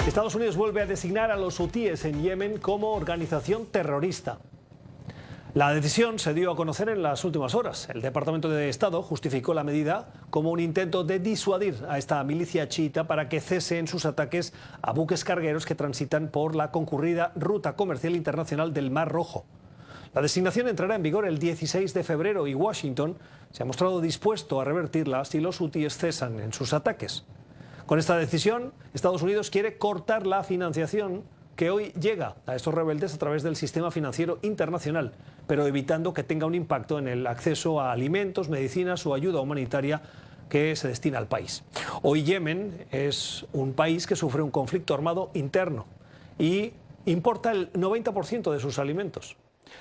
Estados Unidos vuelve a designar a los hutíes en Yemen como organización terrorista. La decisión se dio a conocer en las últimas horas. El Departamento de Estado justificó la medida como un intento de disuadir a esta milicia chiita para que cese en sus ataques a buques cargueros que transitan por la concurrida ruta comercial internacional del Mar Rojo. La designación entrará en vigor el 16 de febrero y Washington se ha mostrado dispuesto a revertirla si los hutíes cesan en sus ataques. Con esta decisión, Estados Unidos quiere cortar la financiación que hoy llega a estos rebeldes a través del sistema financiero internacional, pero evitando que tenga un impacto en el acceso a alimentos, medicinas o ayuda humanitaria que se destina al país. Hoy Yemen es un país que sufre un conflicto armado interno y importa el 90% de sus alimentos.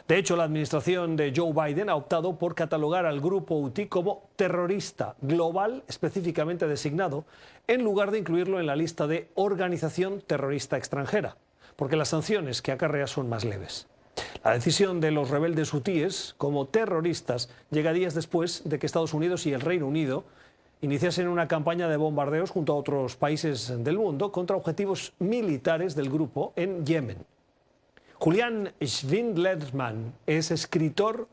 De hecho, la administración de Joe Biden ha optado por catalogar al grupo hutí como terrorista global específicamente designado, en lugar de incluirlo en la lista de organización terrorista extranjera, porque las sanciones que acarrea son más leves. La decisión de los rebeldes hutíes como terroristas llega días después de que Estados Unidos y el Reino Unido iniciasen una campaña de bombardeos junto a otros países del mundo contra objetivos militares del grupo en Yemen. Julian Schwindlerman es escritor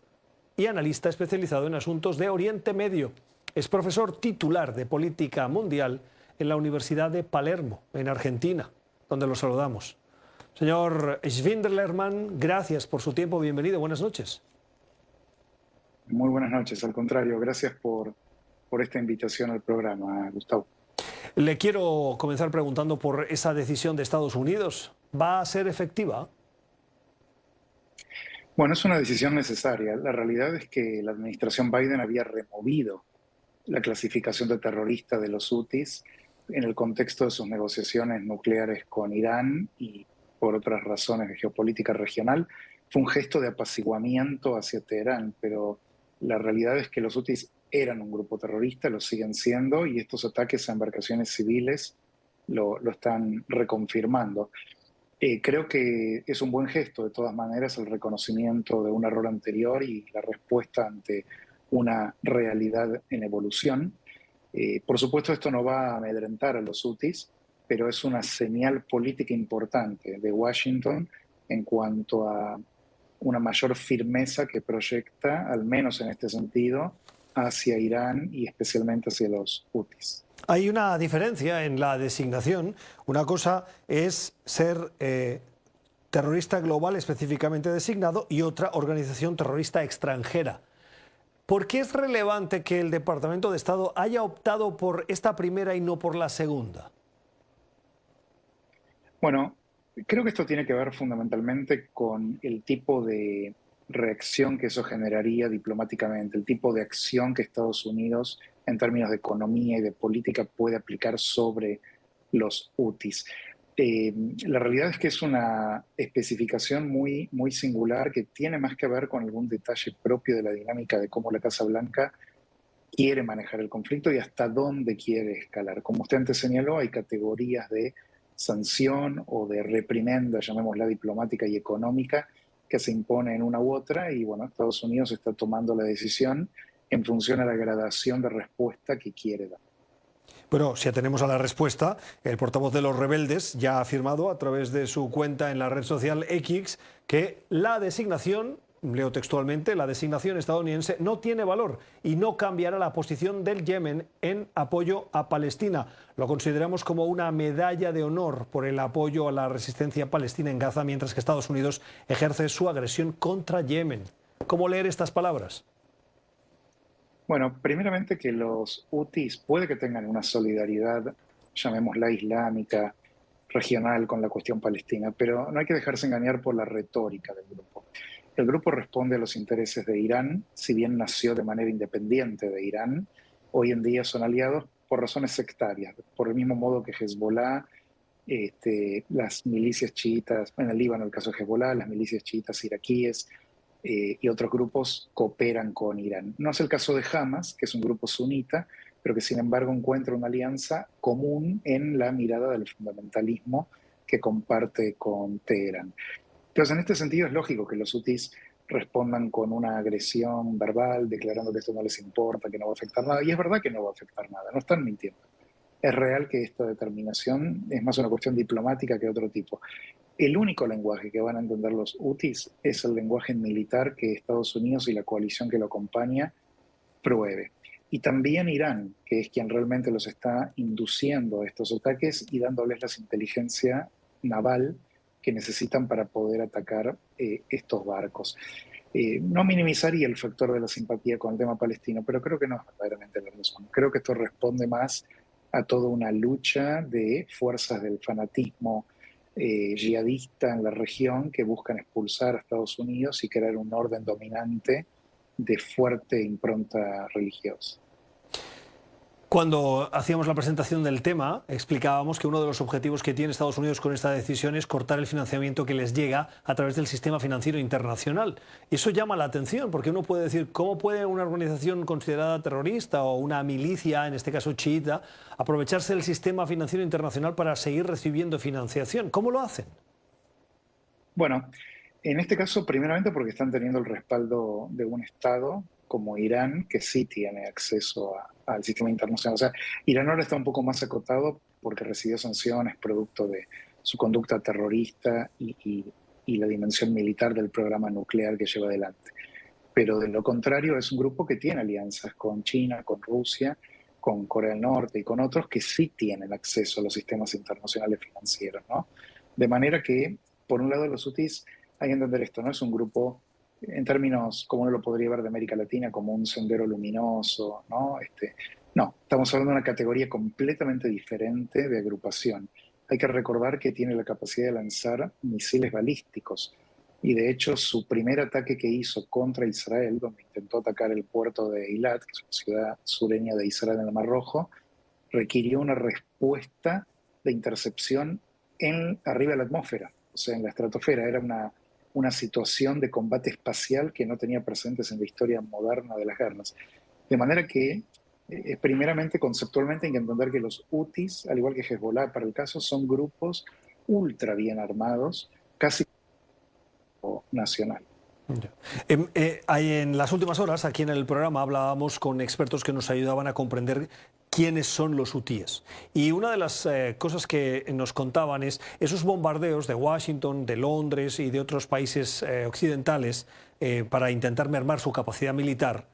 y analista especializado en asuntos de Oriente Medio. Es profesor titular de Política Mundial en la Universidad de Palermo, en Argentina, donde lo saludamos. Señor Schwindlerman, gracias por su tiempo. Bienvenido. Buenas noches. Muy buenas noches. Al contrario, gracias por esta invitación al programa, Gustavo. Le quiero comenzar preguntando por esa decisión de Estados Unidos. ¿Va a ser efectiva? Bueno, es una decisión necesaria. La realidad es que la administración Biden había removido la clasificación de terrorista de los hutis en el contexto de sus negociaciones nucleares con Irán y por otras razones de geopolítica regional. Fue un gesto de apaciguamiento hacia Teherán, pero la realidad es que los hutis eran un grupo terrorista, lo siguen siendo, y estos ataques a embarcaciones civiles lo están reconfirmando. Creo que es un buen gesto, de todas maneras, el reconocimiento de un error anterior y la respuesta ante una realidad en evolución. Por supuesto, esto no va a amedrentar a los hutis, pero es una señal política importante de Washington en cuanto a una mayor firmeza que proyecta, al menos en este sentido, hacia Irán y especialmente hacia los hutis. Hay una diferencia en la designación. Una cosa es ser terrorista global específicamente designado y otra organización terrorista extranjera. ¿Por qué es relevante que el Departamento de Estado haya optado por esta primera y no por la segunda? Bueno, creo que esto tiene que ver fundamentalmente con el tipo de reacción que eso generaría diplomáticamente, el tipo de acción que Estados Unidos, en términos de economía y de política, puede aplicar sobre los hutis. La realidad es que es una especificación muy singular que tiene más que ver con algún detalle propio de la dinámica de cómo la Casa Blanca quiere manejar el conflicto y hasta dónde quiere escalar. Como usted antes señaló, hay categorías de sanción o de reprimenda, llamémosla diplomática y económica, que se impone en una u otra, y bueno, Estados Unidos está tomando la decisión en función a la gradación de respuesta que quiere dar. Bueno, si atenemos a la respuesta, el portavoz de los rebeldes ya ha afirmado a través de su cuenta en la red social X que la designación, leo textualmente, la designación estadounidense no tiene valor y no cambiará la posición del Yemen en apoyo a Palestina. Lo consideramos como una medalla de honor por el apoyo a la resistencia palestina en Gaza, mientras que Estados Unidos ejerce su agresión contra Yemen. ¿Cómo leer estas palabras? Bueno, primeramente que los hutis puede que tengan una solidaridad, llamémosla islámica, regional con la cuestión palestina, pero no hay que dejarse engañar por la retórica del grupo. El grupo responde a los intereses de Irán, si bien nació de manera independiente de Irán, hoy en día son aliados por razones sectarias, por el mismo modo que Hezbollah, las milicias chiitas, en el Líbano el caso de Hezbollah, las milicias chiitas iraquíes, y otros grupos cooperan con Irán. No es el caso de Hamas, que es un grupo sunita, pero que sin embargo encuentra una alianza común en la mirada del fundamentalismo que comparte con Teherán. Entonces, en este sentido es lógico que los hutis respondan con una agresión verbal, declarando que esto no les importa, que no va a afectar nada. Y es verdad que no va a afectar nada, no están mintiendo. es real que esta determinación es más una cuestión diplomática que otro tipo. El único lenguaje que van a entender los hutis es el lenguaje militar que Estados Unidos y la coalición que lo acompaña pruebe. Y también Irán, que es quien realmente los está induciendo a estos ataques y dándoles la inteligencia naval que necesitan para poder atacar estos barcos. No minimizaría el factor de la simpatía con el tema palestino, pero creo que no es verdaderamente la razón. Creo que esto responde más a toda una lucha de fuerzas del fanatismo yihadista en la región que buscan expulsar a Estados Unidos y crear un orden dominante de fuerte impronta religiosa. Cuando hacíamos la presentación del tema, explicábamos que uno de los objetivos que tiene Estados Unidos con esta decisión es cortar el financiamiento que les llega a través del sistema financiero internacional. Eso llama la atención, porque uno puede decir, ¿cómo puede una organización considerada terrorista o una milicia, en este caso chiita, aprovecharse del sistema financiero internacional para seguir recibiendo financiación? ¿Cómo lo hacen? Bueno, en este caso, primeramente porque están teniendo el respaldo de un Estado como Irán, que sí tiene acceso al sistema internacional. O sea, Irán ahora está un poco más acotado porque recibió sanciones producto de su conducta terrorista y la dimensión militar del programa nuclear que lleva adelante. Pero de lo contrario, es un grupo que tiene alianzas con China, con Rusia, con Corea del Norte y con otros que sí tienen acceso a los sistemas internacionales financieros, ¿no? De manera que, por un lado, los hutis, hay que entender esto, no es un grupo en términos como uno lo podría ver de América Latina, como un sendero luminoso, ¿no? No, estamos hablando de una categoría completamente diferente de agrupación. Hay que recordar que tiene la capacidad de lanzar misiles balísticos y de hecho su primer ataque que hizo contra Israel, donde intentó atacar el puerto de Eilat, que es una ciudad sureña de Israel en el Mar Rojo, requirió una respuesta de intercepción arriba de la atmósfera, o sea, en la estratosfera. Era una situación de combate espacial que no tenía precedentes en la historia moderna de las guerras. De manera que, primeramente, conceptualmente, hay que entender que los hutis, al igual que Hezbollah para el caso, son grupos ultra bien armados, casi nacional. En las últimas horas, aquí en el programa, hablábamos con expertos que nos ayudaban a comprender quiénes son los hutíes. Y una de las cosas que nos contaban es esos bombardeos de Washington, de Londres y de otros países occidentales para intentar mermar su capacidad militar,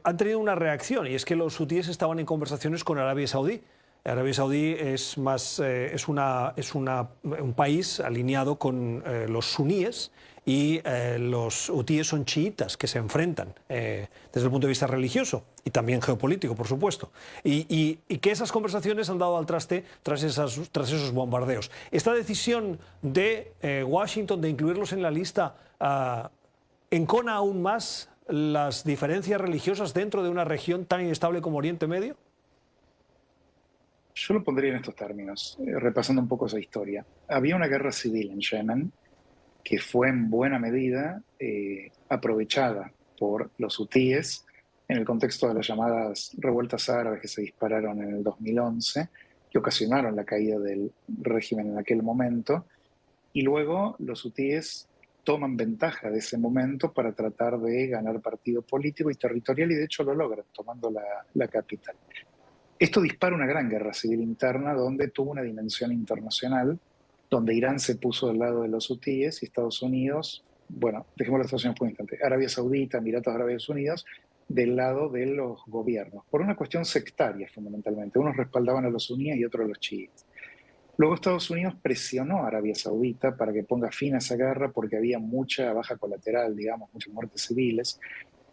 han tenido una reacción, y es que los hutíes estaban en conversaciones con Arabia Saudí. Arabia Saudí es un país alineado con los suníes y los hutíes son chiitas que se enfrentan desde el punto de vista religioso y también geopolítico, por supuesto. Y que esas conversaciones han dado al traste tras esos bombardeos. Esta decisión de Washington de incluirlos en la lista encona aún más las diferencias religiosas dentro de una región tan inestable como Oriente Medio. Yo lo pondría en estos términos, repasando un poco esa historia. Había una guerra civil en Yemen que fue en buena medida aprovechada por los hutíes en el contexto de las llamadas revueltas árabes que se dispararon en el 2011, que ocasionaron la caída del régimen en aquel momento, y luego los hutíes toman ventaja de ese momento para tratar de ganar partido político y territorial, y de hecho lo logran, tomando la capital. Esto dispara una gran guerra civil interna donde tuvo una dimensión internacional, donde Irán se puso del lado de los hutíes y Estados Unidos, bueno, dejemos las Estados Unidos por un instante, Arabia Saudita, Emiratos Árabes Unidos, del lado de los gobiernos, por una cuestión sectaria fundamentalmente. Unos respaldaban a los suníes y otros a los chiíes. Luego Estados Unidos presionó a Arabia Saudita para que ponga fin a esa guerra porque había mucha baja colateral, digamos, muchas muertes civiles,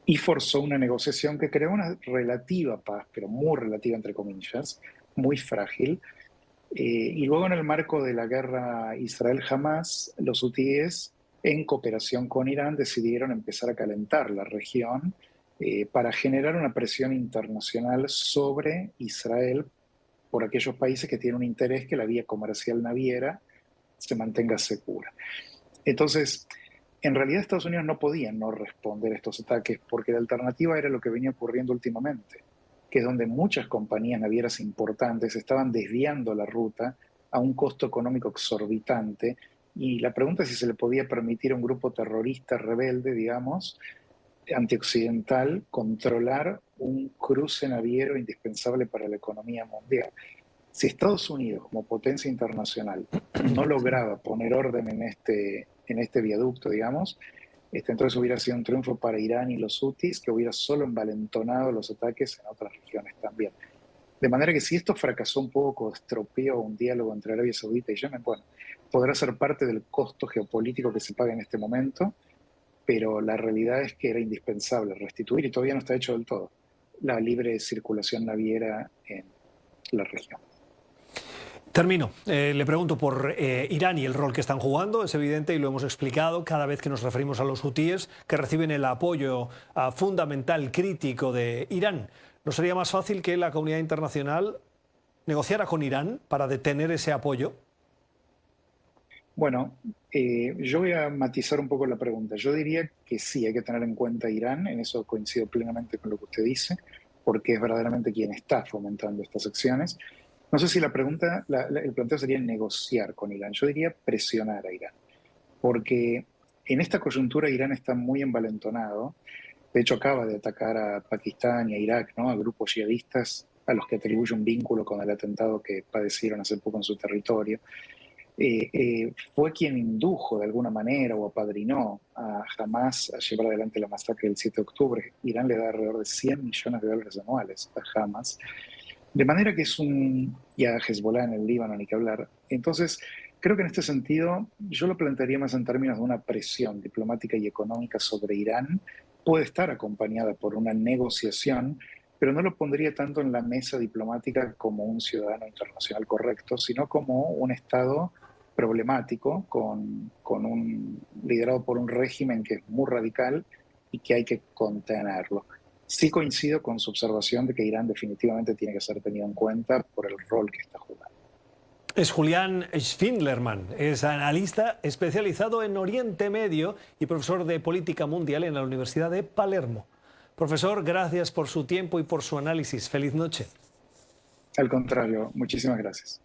y forzó una negociación que creó una relativa paz, pero muy relativa entre comillas, muy frágil. Y luego en el marco de la guerra Israel-Hamás, los hutíes, en cooperación con Irán, decidieron empezar a calentar la región para generar una presión internacional sobre Israel por aquellos países que tienen un interés que la vía comercial naviera se mantenga segura. Entonces, en realidad Estados Unidos no podía no responder a estos ataques porque la alternativa era lo que venía ocurriendo últimamente, que es donde muchas compañías navieras importantes estaban desviando la ruta a un costo económico exorbitante, y la pregunta es si se le podía permitir a un grupo terrorista rebelde, digamos, antioccidental, controlar un cruce naviero indispensable para la economía mundial. Si Estados Unidos, como potencia internacional, no lograba poner orden en este viaducto, digamos, entonces hubiera sido un triunfo para Irán y los hutis, que hubiera solo envalentonado los ataques en otras regiones también. De manera que si esto fracasó un poco, estropeó un diálogo entre Arabia Saudita y Yemen, bueno, podrá ser parte del costo geopolítico que se paga en este momento, pero la realidad es que era indispensable restituir, y todavía no está hecho del todo, la libre circulación naviera en la región. Termino. Le pregunto por Irán y el rol que están jugando. Es evidente y lo hemos explicado cada vez que nos referimos a los hutíes, que reciben el apoyo fundamental, crítico de Irán. ¿No sería más fácil que la comunidad internacional negociara con Irán para detener ese apoyo? Bueno, yo voy a matizar un poco la pregunta. Yo diría que sí, hay que tener en cuenta a Irán, en eso coincido plenamente con lo que usted dice, porque es verdaderamente quien está fomentando estas acciones. No sé si la pregunta, el planteo sería negociar con Irán. Yo diría presionar a Irán, porque en esta coyuntura Irán está muy envalentonado. De hecho, acaba de atacar a Pakistán y a Irak, ¿no? A grupos yihadistas a los que atribuye un vínculo con el atentado que padecieron hace poco en su territorio. Fue quien indujo de alguna manera o apadrinó a Hamas a llevar adelante la masacre del 7 de octubre. Irán le da alrededor de $100 millones anuales a Hamas. De manera que y a Hezbollah en el Líbano, ni que hablar. Entonces, creo que en este sentido yo lo plantearía más en términos de una presión diplomática y económica sobre Irán. Puede estar acompañada por una negociación, pero no lo pondría tanto en la mesa diplomática como un ciudadano internacional correcto, sino como un Estado problemático, liderado por un régimen que es muy radical y que hay que contenerlo. Sí coincido con su observación de que Irán definitivamente tiene que ser tenido en cuenta por el rol que está jugando. Es Julián Schwindlerman, es analista especializado en Oriente Medio y profesor de Política Mundial en la Universidad de Palermo. Profesor, gracias por su tiempo y por su análisis. Feliz noche. Al contrario, muchísimas gracias.